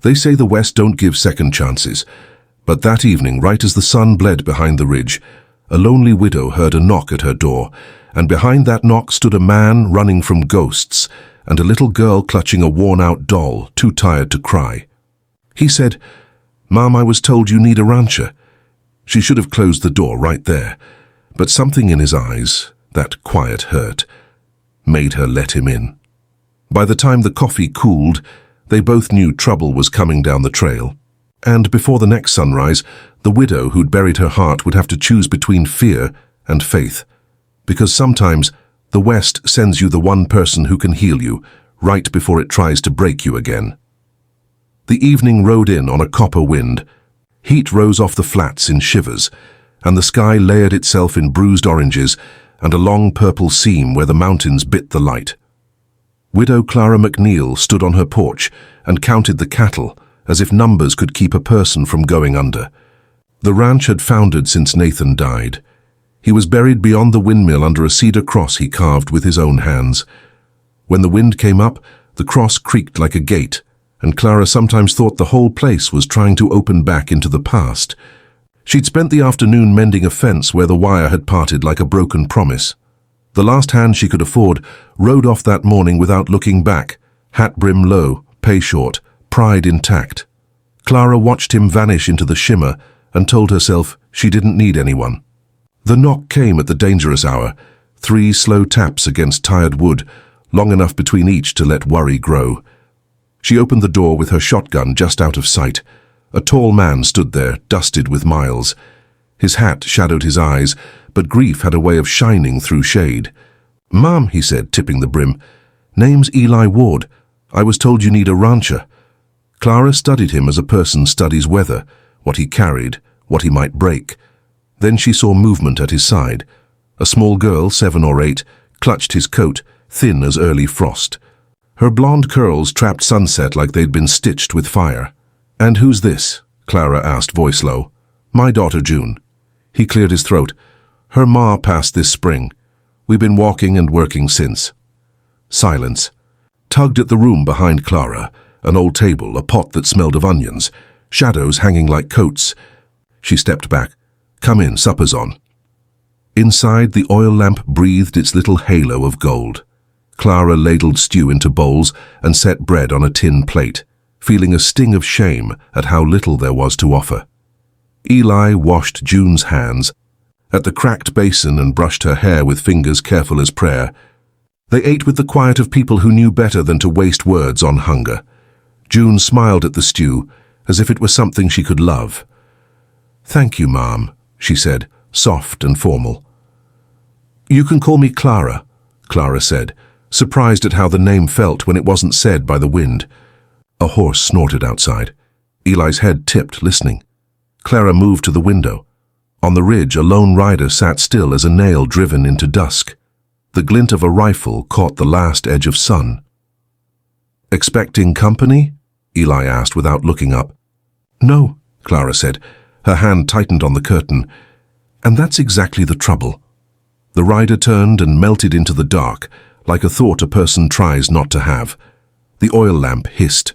They say the West don't give second chances, but that evening, right as the sun bled behind the ridge, a lonely widow heard a knock at her door, and behind that knock stood a man running from ghosts and a little girl clutching a worn-out doll, too tired to cry. He said, "Mom, I was told you need a rancher." She should have closed the door right there, but something in his eyes, that quiet hurt, made her let him in. By the time the coffee cooled, they both knew trouble was coming down the trail. And before the next sunrise, the widow who'd buried her heart would have to choose between fear and faith. Because sometimes the West sends you the one person who can heal you, right before it tries to break you again. The evening rode in on a copper wind. Heat rose off the flats in shivers, and the sky layered itself in bruised oranges and a long purple seam where the mountains bit the light. Widow Clara McNeil stood on her porch and counted the cattle, as if numbers could keep a person from going under. The ranch had foundered since Nathan died. He was buried beyond the windmill under a cedar cross he carved with his own hands. When the wind came up, the cross creaked like a gate, and Clara sometimes thought the whole place was trying to open back into the past. She'd spent the afternoon mending a fence where the wire had parted like a broken promise. The last hand she could afford rode off that morning without looking back, hat brim low, pay short, pride intact. Clara watched him vanish into the shimmer and told herself she didn't need anyone. The knock came at the dangerous hour, 3 slow taps against tired wood, long enough between each to let worry grow. She opened the door with her shotgun just out of sight. A tall man stood there, dusted with miles. His hat shadowed his eyes, but grief had a way of shining through shade. "Ma'am," he said, tipping the brim, "name's Eli Ward. I was told you need a rancher." Clara studied him as a person studies weather, what he carried, what he might break. Then she saw movement at his side. A small girl, 7 or 8, clutched his coat, thin as early frost. Her blonde curls trapped sunset like they'd been stitched with fire. "And who's this?" Clara asked, voice low. "My daughter June." He cleared his throat. "Her ma passed this spring. We've been walking and working since." Silence. Tugged at the room behind Clara, an old table, a pot that smelled of onions, shadows hanging like coats. She stepped back. "Come in, supper's on." Inside, the oil lamp breathed its little halo of gold. Clara ladled stew into bowls and set bread on a tin plate, feeling a sting of shame at how little there was to offer. Eli washed June's hands at the cracked basin and brushed her hair with fingers careful as prayer. They ate with the quiet of people who knew better than to waste words on hunger. June smiled at the stew, as if it were something she could love. "Thank you, Ma'am," she said, soft and formal. "You can call me Clara," Clara said, surprised at how the name felt when it wasn't said by the wind. A horse snorted outside. Eli's head tipped, listening. Clara moved to the window. On the ridge, a lone rider sat still as a nail driven into dusk. The glint of a rifle caught the last edge of sun. "Expecting company?" Eli asked without looking up. "No," Clara said. Her hand tightened on the curtain. "And that's exactly the trouble." The rider turned and melted into the dark, like a thought a person tries not to have. The oil lamp hissed.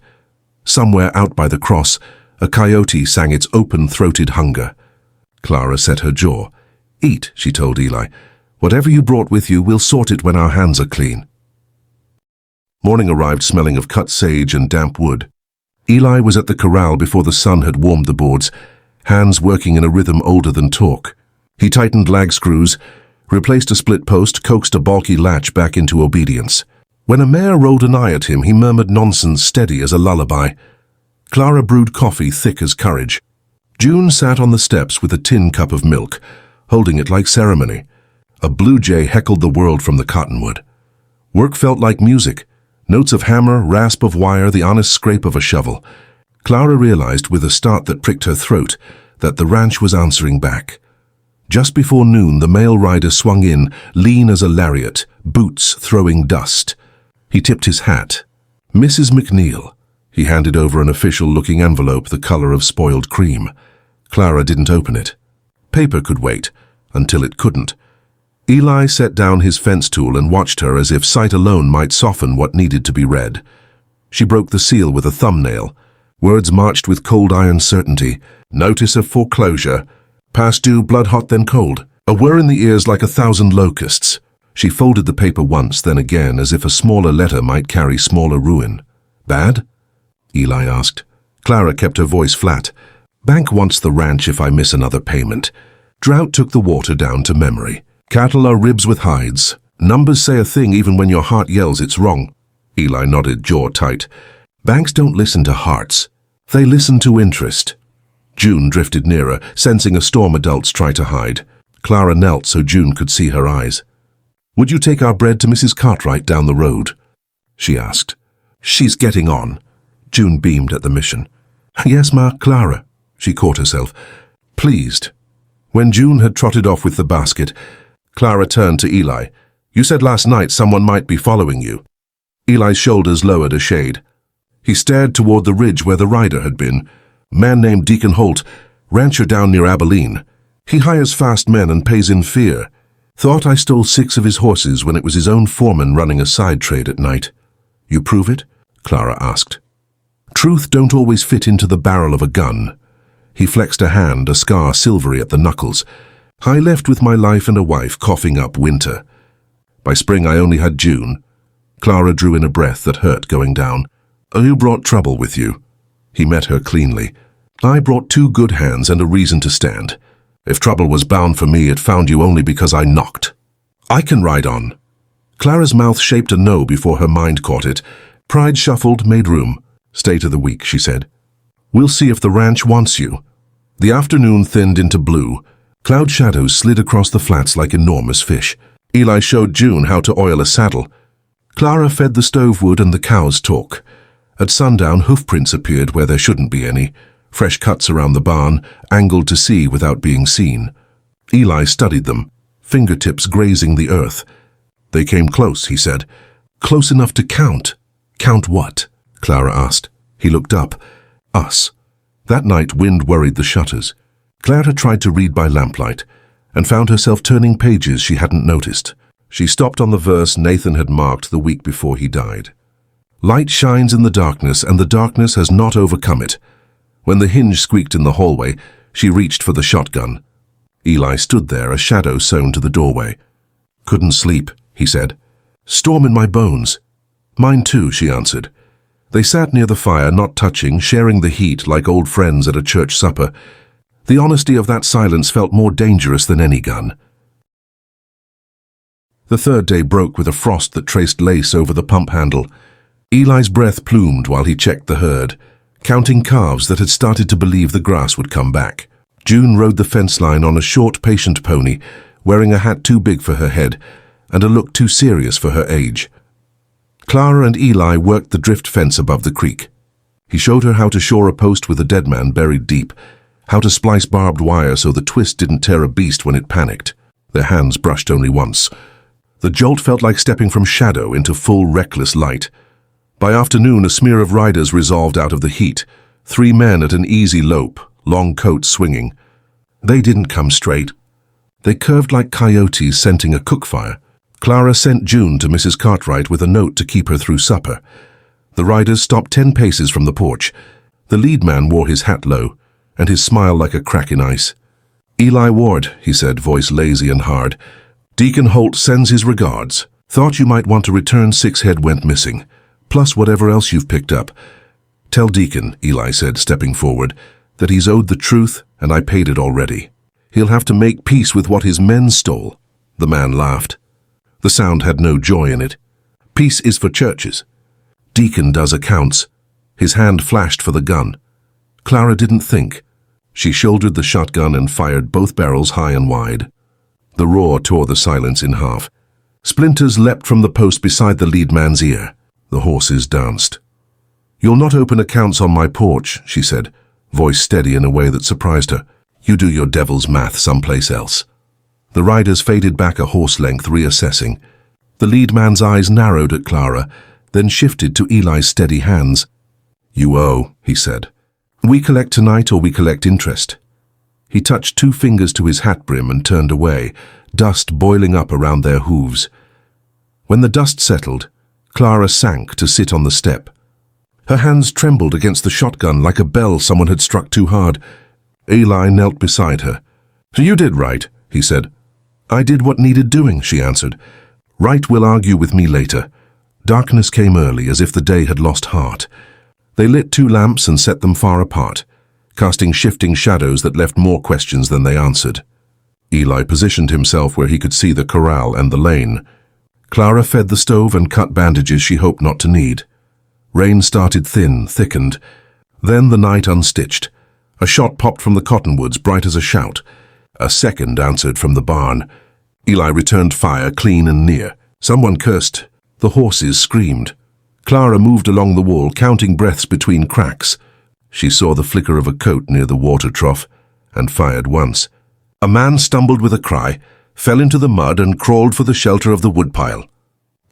Somewhere out by the cross, a coyote sang its open-throated hunger. Clara set her jaw. "Eat," she told Eli. "Whatever you brought with you, we'll sort it when our hands are clean." Morning arrived smelling of cut sage and damp wood. Eli was at the corral before the sun had warmed the boards, hands working in a rhythm older than talk. He tightened lag screws, replaced a split post, coaxed a bulky latch back into obedience. When a mare rolled an eye at him, he murmured nonsense steady as a lullaby. Clara brewed coffee thick as courage. June sat on the steps with a tin cup of milk, holding it like ceremony. A blue jay heckled the world from the cottonwood. Work felt like music. Notes of hammer, rasp of wire, the honest scrape of a shovel. Clara realized with a start that pricked her throat that the ranch was answering back. Just before noon, the male rider swung in, lean as a lariat, boots throwing dust. He tipped his hat. "Mrs. McNeil." He handed over an official-looking envelope the color of spoiled cream. Clara didn't open it. Paper could wait, until it couldn't. Eli set down his fence tool and watched her as if sight alone might soften what needed to be read. She broke the seal with a thumbnail. Words marched with cold iron certainty. Notice of foreclosure. Past due, blood hot then cold. A whir in the ears like 1,000 locusts. She folded the paper once, then again, as if a smaller letter might carry smaller ruin. Bad? Eli asked. Clara kept her voice flat. Bank wants the ranch if I miss another payment. Drought took the water down to memory. Cattle are ribs with hides. Numbers say a thing even when your heart yells it's wrong. Eli nodded, jaw tight. Banks don't listen to hearts. They listen to interest. June drifted nearer, sensing a storm adults try to hide. Clara knelt so June could see her eyes. Would you take our bread to Mrs. Cartwright down the road? She asked. She's getting on. June beamed at the mission. Yes, ma, Clara. She caught herself. Pleased. When June had trotted off with the basket, Clara turned to Eli. You said last night someone might be following you. Eli's shoulders lowered a shade. He stared toward the ridge where the rider had been. Man named Deacon Holt, rancher down near Abilene. He hires fast men and pays in fear. Thought I stole 6 of his horses when it was his own foreman running a side trade at night. You prove it? Clara asked. Truth don't always fit into the barrel of a gun. He flexed a hand, a scar silvery at the knuckles. I left with my life and a wife coughing up winter. By spring I only had June. Clara drew in a breath that hurt going down. Who brought trouble with you? He met her cleanly. I brought 2 good hands and a reason to stand. If trouble was bound for me, it found you only because I knocked. I can ride on. Clara's mouth shaped a no before her mind caught it. Pride shuffled, made room. Stay to the week, she said. We'll see if the ranch wants you. The afternoon thinned into blue. Cloud shadows slid across the flats like enormous fish. Eli showed June how to oil a saddle. Clara fed the stove wood and the cows talk. At sundown, hoofprints appeared where there shouldn't be any. Fresh cuts around the barn, angled to see without being seen. Eli studied them, fingertips grazing the earth. They came close, he said. Close enough to count. Count what? Clara asked. He looked up. Us. That night, wind worried the shutters. Clara tried to read by lamplight, and found herself turning pages she hadn't noticed. She stopped on the verse Nathan had marked the week before he died. Light shines in the darkness, and the darkness has not overcome it. When the hinge squeaked in the hallway, she reached for the shotgun. Eli stood there, a shadow sewn to the doorway. Couldn't sleep, he said. Storm in my bones. Mine too, she answered. They sat near the fire, not touching, sharing the heat like old friends at a church supper. The honesty of that silence felt more dangerous than any gun. The third day broke with a frost that traced lace over the pump handle. Eli's breath plumed while he checked the herd, counting calves that had started to believe the grass would come back. June rode the fence line on a short, patient pony, wearing a hat too big for her head and a look too serious for her age. Clara and Eli worked the drift fence above the creek. He showed her how to shore a post with a dead man buried deep, how to splice barbed wire so the twist didn't tear a beast when it panicked. Their hands brushed only once. The jolt felt like stepping from shadow into full, reckless light. By afternoon, a smear of riders resolved out of the heat, 3 men at an easy lope, long coats swinging. They didn't come straight. They curved like coyotes scenting a cook fire. Clara sent June to Mrs. Cartwright with a note to keep her through supper. The riders stopped 10 paces from the porch. The lead man wore his hat low, and his smile like a crack in ice. Eli Ward, he said, voice lazy and hard. Deacon Holt sends his regards. Thought you might want to return 6 head went missing, plus whatever else you've picked up. Tell Deacon, Eli said, stepping forward, that he's owed the truth, and I paid it already. He'll have to make peace with what his men stole. The man laughed. The sound had no joy in it. Peace is for churches. Deacon does accounts. His hand flashed for the gun. Clara didn't think. She shouldered the shotgun and fired both barrels high and wide. The roar tore the silence in half. Splinters leapt from the post beside the lead man's ear. The horses danced. You'll not open accounts on my porch, she said, voice steady in a way that surprised her. You do your devil's math someplace else. The riders faded back a horse length, reassessing. The lead man's eyes narrowed at Clara, then shifted to Eli's steady hands. You owe, he said. We collect tonight or we collect interest. He touched 2 fingers to his hat brim and turned away, dust boiling up around their hooves. When the dust settled, Clara sank to sit on the step. Her hands trembled against the shotgun like a bell someone had struck too hard. Eli knelt beside her. "You did right," he said. "I did what needed doing," she answered. "Right will argue with me later." Darkness came early, as if the day had lost heart. They lit 2 lamps and set them far apart, casting shifting shadows that left more questions than they answered. Eli positioned himself where he could see the corral and the lane. Clara fed the stove and cut bandages she hoped not to need. Rain started thin, thickened. Then the night unstitched. A shot popped from the cottonwoods, bright as a shout. A second answered from the barn. Eli returned fire, clean and near. Someone cursed. The horses screamed. Clara moved along the wall, counting breaths between cracks. She saw the flicker of a coat near the water trough and fired once. A man stumbled with a cry, fell into the mud and crawled for the shelter of the woodpile.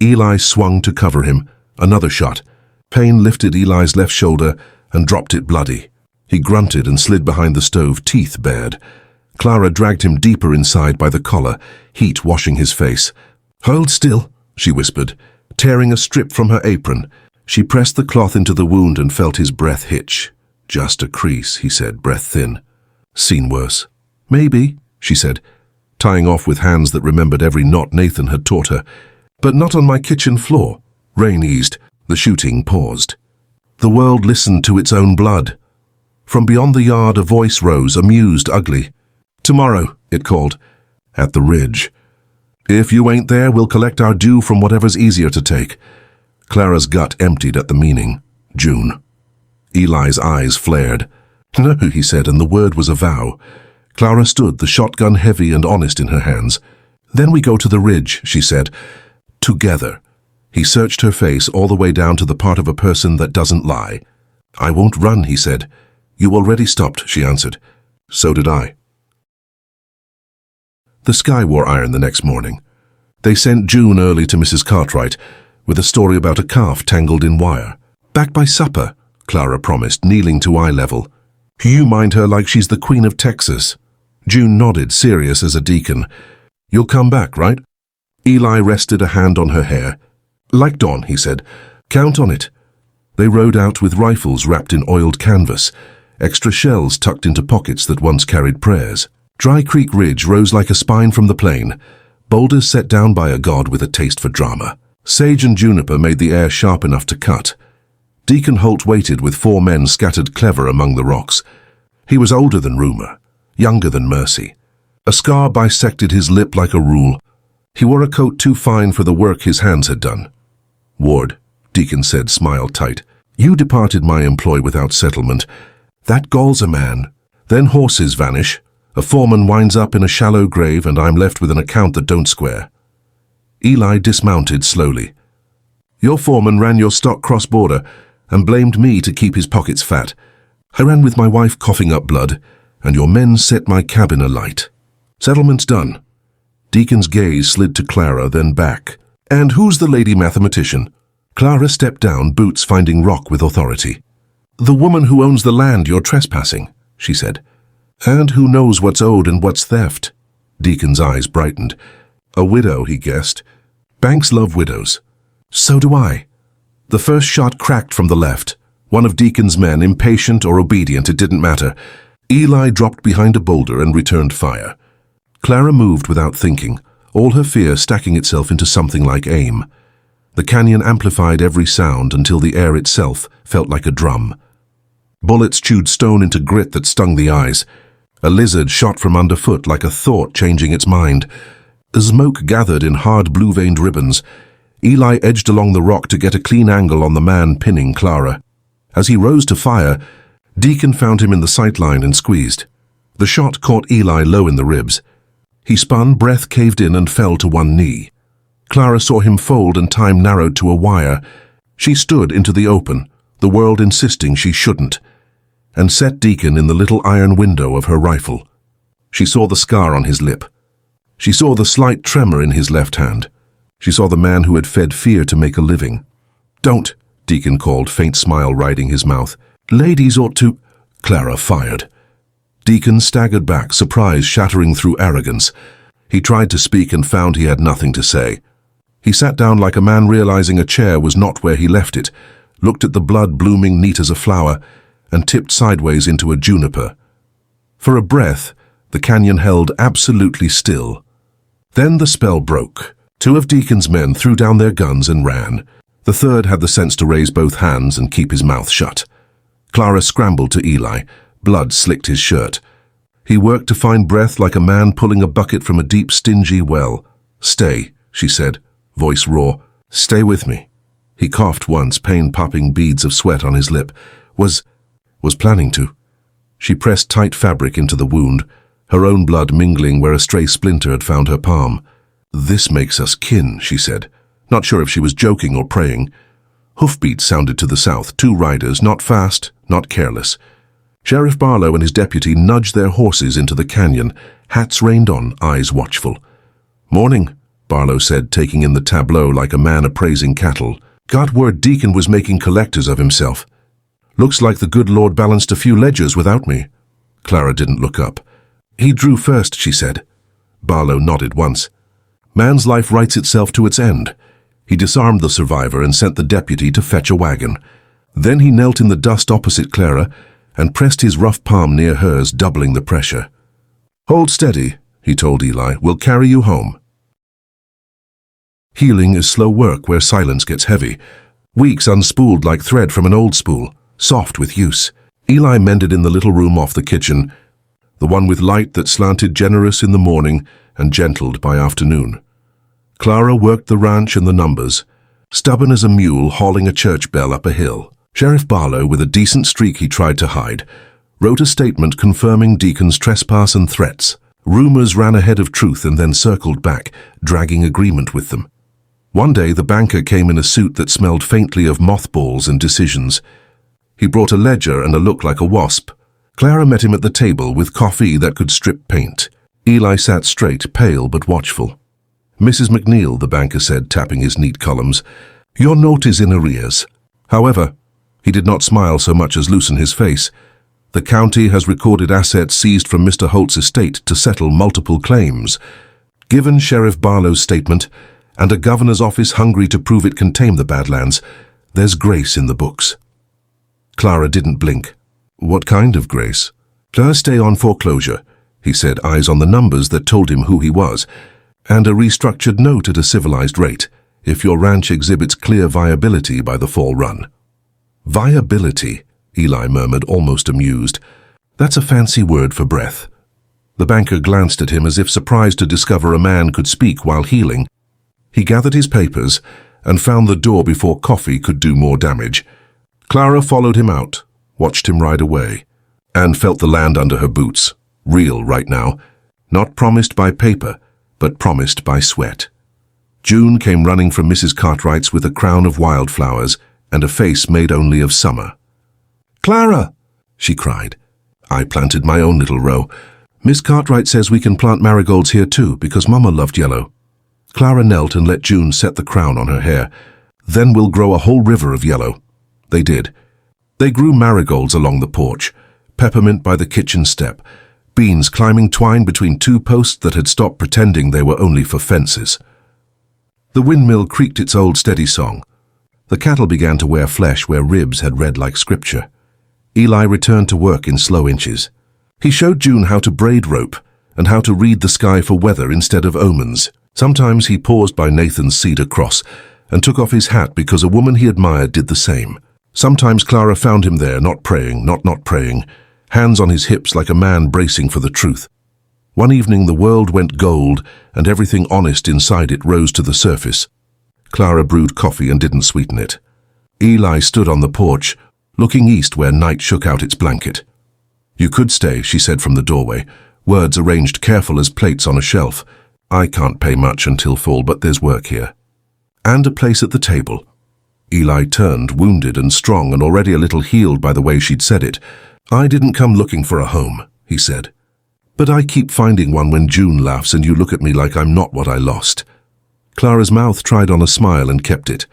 Eli swung to cover him. Another shot. Pain lifted Eli's left shoulder and dropped it bloody. He grunted and slid behind the stove, teeth bared. Clara dragged him deeper inside by the collar, heat washing his face. "Hold still," she whispered, tearing a strip from her apron. She pressed the cloth into the wound and felt his breath hitch. "Just a crease," he said, breath thin. "Seen worse." "Maybe," she said, tying off with hands that remembered every knot Nathan had taught her. "But not on my kitchen floor." Rain eased. The shooting paused. The world listened to its own blood. From beyond the yard a voice rose, amused, ugly. "Tomorrow," it called, "at the ridge. If you ain't there, we'll collect our due from whatever's easier to take." Clara's gut emptied at the meaning. June. Eli's eyes flared. "No," he said, and the word was a vow. Clara stood, the shotgun heavy and honest in her hands. "Then we go to the ridge," she said. "Together." He searched her face all the way down to the part of a person that doesn't lie. "I won't run," he said. "You already stopped," she answered. "So did I." The Sky wore iron the next morning. They sent June early to Mrs. Cartwright with a story about a calf tangled in wire. "Back by supper," Clara promised, kneeling to eye level. "You mind her like she's the Queen of Texas." June nodded, serious as a deacon. "You'll come back, right?" Eli rested a hand on her hair. "Like Dawn," he said. "Count on it." They rode out with rifles wrapped in oiled canvas, extra shells tucked into pockets that once carried prayers. Dry Creek Ridge rose like a spine from the plain, boulders set down by a god with a taste for drama. Sage and juniper made the air sharp enough to cut. Deacon Holt waited with 4 men scattered clever among the rocks. He was older than Rumor, younger than Mercy. A scar bisected his lip like a rule. He wore a coat too fine for the work his hands had done. "Ward," Deacon said, smile tight, "you departed my employ without settlement. That galls a man. Then horses vanish. A foreman winds up in a shallow grave and I'm left with an account that don't square." Eli dismounted slowly. "Your foreman ran your stock cross-border and blamed me to keep his pockets fat. I ran with my wife coughing up blood, and your men set my cabin alight. Settlement's done." Deacon's gaze slid to Clara, then back. "And who's the lady mathematician?" Clara stepped down, boots finding rock with authority. "The woman who owns the land you're trespassing," she said. "And who knows what's owed and what's theft." Deacon's eyes brightened. "A widow," he guessed. "Banks love widows." "So do I." The first shot cracked from the left. One of Deacon's men, impatient or obedient, it didn't matter. Eli dropped behind a boulder and returned fire. Clara moved without thinking, all her fear stacking itself into something like aim. The canyon amplified every sound until the air itself felt like a drum. Bullets chewed stone into grit that stung the eyes. A lizard shot from underfoot like a thought changing its mind. Smoke gathered in hard blue-veined ribbons. Eli edged along the rock to get a clean angle on the man pinning Clara. As he rose to fire, Deacon found him in the sightline and squeezed. The shot caught Eli low in the ribs. He spun, breath caved in and fell to one knee. Clara saw him fold and time narrowed to a wire. She stood into the open, the world insisting she shouldn't, and set Deacon in the little iron window of her rifle. She saw the scar on his lip. She saw the slight tremor in his left hand. She saw the man who had fed fear to make a living. "Don't," Deacon called, faint smile riding his mouth. "Ladies ought to—" Clara fired. Deacon staggered back, surprise shattering through arrogance. He tried to speak and found he had nothing to say. He sat down like a man realizing a chair was not where he left it, looked at the blood blooming neat as a flower, and tipped sideways into a juniper. For a breath, the canyon held absolutely still. Then the spell broke. Two of Deacon's men threw down their guns and ran. The third had the sense to raise both hands and keep his mouth shut. Clara scrambled to Eli. Blood slicked his shirt. He worked to find breath like a man pulling a bucket from a deep, stingy well. "Stay," she said, voice raw. "Stay with me." He coughed once, pain-popping beads of sweat on his lip. Was planning to. She pressed tight fabric into the wound, her own blood mingling where a stray splinter had found her palm. "This makes us kin," she said, not sure if she was joking or praying. Hoofbeats sounded to the south, two riders, not fast, not careless. Sheriff Barlow and his deputy nudged their horses into the canyon, hats reined on, eyes watchful. "Morning," Barlow said, taking in the tableau like a man appraising cattle. "Got word Deacon was making collectors of himself. Looks like the good Lord balanced a few ledgers without me." Clara didn't look up. "He drew first," she said. Barlow nodded once. "Man's life writes itself to its end." He disarmed the survivor and sent the deputy to fetch a wagon. Then he knelt in the dust opposite Clara and pressed his rough palm near hers, doubling the pressure. "Hold steady," he told Eli. "We'll carry you home." Healing is slow work where silence gets heavy. Weeks unspooled like thread from an old spool, soft with use. Eli mended in the little room off the kitchen, the one with light that slanted generous in the morning and gentled by afternoon. Clara worked the ranch and the numbers, stubborn as a mule hauling a church bell up a hill. Sheriff Barlow, with a decent streak he tried to hide, wrote a statement confirming Deacon's trespass and threats. Rumors ran ahead of truth and then circled back, dragging agreement with them. One day the banker came in a suit that smelled faintly of mothballs and decisions. He brought a ledger and a look like a wasp. Clara met him at the table with coffee that could strip paint. Eli sat straight, pale but watchful. "Mrs. McNeil," the banker said, tapping his neat columns, "your note is in arrears. However," he did not smile so much as loosen his face, "the county has recorded assets seized from Mr. Holt's estate to settle multiple claims. Given Sheriff Barlow's statement, and a governor's office hungry to prove it can tame the Badlands, there's grace in the books." Clara didn't blink. "What kind of grace?" "Just stay on foreclosure," he said, eyes on the numbers that told him who he was, "and a restructured note at a civilized rate, if your ranch exhibits clear viability by the fall run." "Viability," Eli murmured, almost amused. "That's a fancy word for breath." The banker glanced at him as if surprised to discover a man could speak while healing. He gathered his papers and found the door before coffee could do more damage. Clara followed him out, watched him ride away, and felt the land under her boots, real right now, not promised by paper, but promised by sweat. June came running from Mrs. Cartwright's with a crown of wildflowers and a face made only of summer. "Clara!" she cried. I planted my own little row. "Miss Cartwright says we can plant marigolds here too, because Mama loved yellow." Clara knelt and let June set the crown on her hair. "Then we'll grow a whole river of yellow." They did. They grew marigolds along the porch, peppermint by the kitchen step, beans climbing twine between two posts that had stopped pretending they were only for fences. The windmill creaked its old steady song. The cattle began to wear flesh where ribs had read like scripture. Eli returned to work in slow inches. He showed June how to braid rope and how to read the sky for weather instead of omens. Sometimes he paused by Nathan's cedar cross and took off his hat because a woman he admired did the same. Sometimes Clara found him there, not praying, not praying, hands on his hips like a man bracing for the truth. One evening the world went gold and everything honest inside it rose to the surface. Clara brewed coffee and didn't sweeten it. Eli stood on the porch, looking east where night shook out its blanket. "You could stay," she said from the doorway, words arranged careful as plates on a shelf. "I can't pay much until fall, but there's work here. And a place at the table." Eli turned, wounded and strong and already a little healed by the way she'd said it. "I didn't come looking for a home," he said. "But I keep finding one when June laughs and you look at me like I'm not what I lost." Clara's mouth tried on a smile and kept it.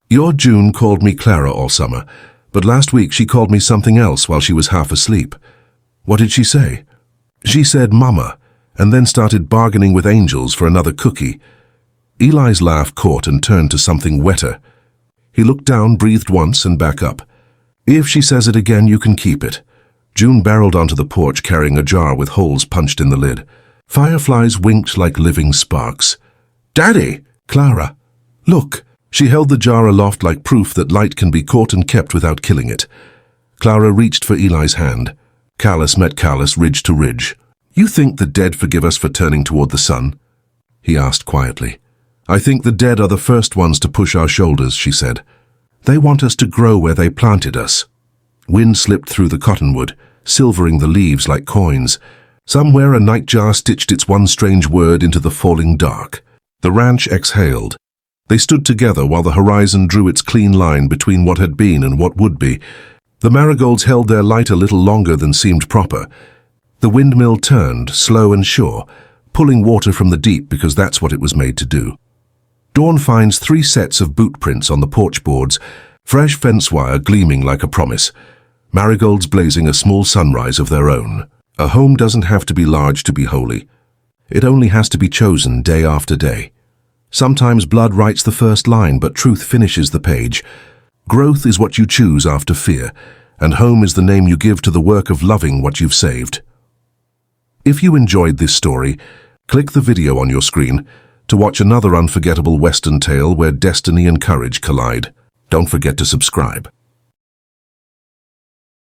"Your June called me Clara all summer, but last week she called me something else while she was half asleep." "What did she say?" "She said Mama, and then started bargaining with angels for another cookie." Eli's laugh caught and turned to something wetter. He looked down, breathed once, and back up. If she says it again, you can keep it. June barreled onto the porch carrying a jar with holes punched in the lid. Fireflies winked like living sparks. Daddy! Clara! Look! She held the jar aloft like proof that light can be caught and kept without killing it. Clara reached for Eli's hand. Callus met callus, ridge to ridge. You think the dead forgive us for turning toward the sun? He asked quietly. I think the dead are the first ones to push our shoulders, she said. They want us to grow where they planted us. Wind slipped through the cottonwood, silvering the leaves like coins. Somewhere a nightjar stitched its one strange word into the falling dark. The ranch exhaled. They stood together while the horizon drew its clean line between what had been and what would be. The marigolds held their light a little longer than seemed proper. The windmill turned, slow and sure, pulling water from the deep because that's what it was made to do. Dawn finds 3 sets of boot prints on the porch boards, fresh fence wire gleaming like a promise. Marigolds blazing a small sunrise of their own. A home doesn't have to be large to be holy. It only has to be chosen day after day. Sometimes blood writes the first line, but truth finishes the page. Growth is what you choose after fear, and home is the name you give to the work of loving what you've saved. If you enjoyed this story, click the video on your screen to watch another unforgettable Western tale where destiny and courage collide. Don't forget to subscribe.